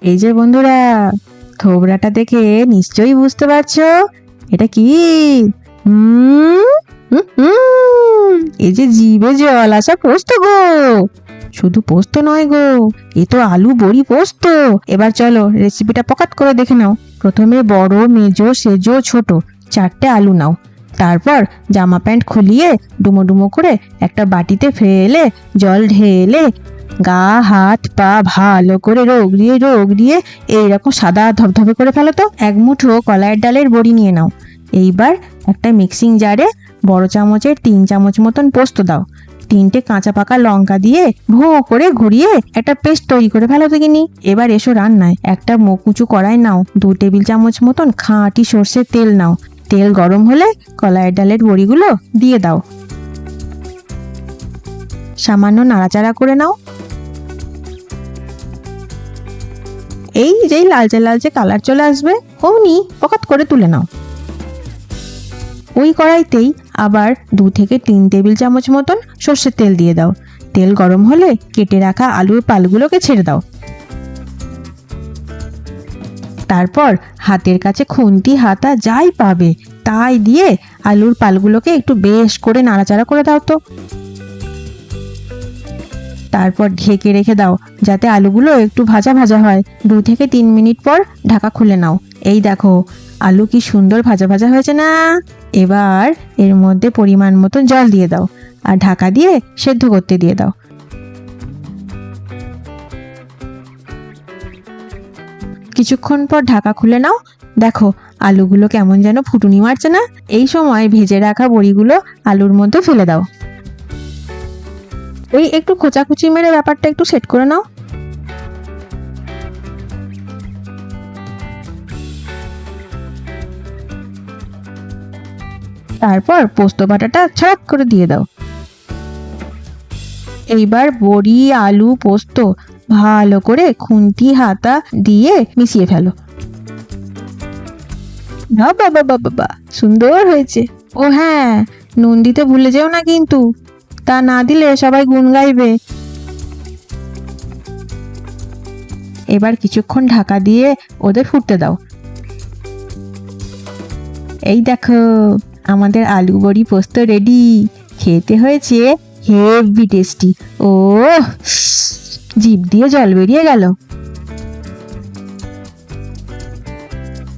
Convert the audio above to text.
এই যে বন্ধুরা, থোবড়াটা দেখে নিশ্চয়ই বুঝতে পারছো এটা কি। হুম হুম, হুম, এই যে জিভে জল আসা পোস্ত গো। শুধু পোস্ত নয় গো, এ তো আলু বড়ি পোস্ত। এবার চলো রেসিপিটা পকাট করে দেখে নাও। প্রথমে বড়, মেজো, সেজো, ছোট 4টে আলু নাও। তারপর জামা প্যান্ট খুলিয়ে ডুমো ডুমো করে একটা বাটিতে ফেলে জল ঢেলে গা হাত পা ভালো করে রোগড়িয়ে এইরকম সাদা ধবধবে করে ফেলো তো। এক মুঠো কলাইয়ের ডালের বড়ি নিয়ে নাও। এইবার একটা মিক্সিং জারে বড় চামচের 3 চামচ মতন পোস্ত দাও। 3টে কাঁচা পাকা লঙ্কা দিয়ে ভো করে ঘুরিয়ে একটা পেস্ট তৈরি করে ফেলো দেখিনি। এবার এসো রান্নায়। একটা মুকুচু কড়াই নাও, 2 টেবিল চামচ মতন খাঁটি সর্ষের তেল নাও। তেল গরম হলে কলাইয়ের ডালের বড়িগুলো দিয়ে দাও। সামান্য নাড়াচাড়া করে নাও। এই যেই লালচে লালচে কালার চলে আসবে অমনি পকাত করে তুলে নাও। ওই কড়াইতেই আবার 2 থেকে 3 টেবিল চামচ মতন সর্ষের তেল দিয়ে দাও। তেল গরম হলে কেটে রাখা আলুর পালগুলোকে ছেড়ে দাও। তারপর হাতের কাছে খুন্তি হাতা যাই পাবে তাই দিয়ে আলুর পালগুলোকে একটু বেশ করে নাড়াচাড়া করে দাও তো। তারপর ঢেকে রেখে দাও যাতে আলুগুলো একটু ভাজা ভাজা হয়। 2 থেকে 3 মিনিট পর ঢাকা খুলে নাও। এই দেখো আলু কি সুন্দর ভাজা ভাজা হয়েছে না। এবার এর মধ্যে পরিমাণ মতো জল দিয়ে দাও আর ঢাকা দিয়ে সেদ্ধ করতে দিয়ে দাও। কিছুক্ষণ পর ঢাকা খুলে নাও। দেখো আলুগুলো কেমন যেন ফুটুনি মারছে না। এই সময় ভেজে রাখা বড়িগুলো আলুর মধ্যে ফেলে দাও। এই একটু খোঁচাখুচি মেরে ব্যাপারটা একটু সেট করে নাও। তারপর পোস্ত বাটাটা ছড়াক করে দিয়ে দাও। এইবার বড়ি আলু পোস্ত ভালো করে খুন্তি হাতা দিয়ে মিশিয়ে ফেলো। বাবা বাবা বাবা সুন্দর হয়েছে। ও হ্যাঁ, নুন দিতে ভুলে যেও না কিন্তু, তা না দিলে সবাই গুণ গাইবে। এবার কিছুক্ষণ ঢাকা দিয়ে ওদের ফুটতে দাও। এই দেখো আমাদের আলু বড়ি পোস্ত রেডি। খেতে হয়েছে হেভি টেস্টি। ও জিভ দিয়ে জল বেরিয়ে গেল।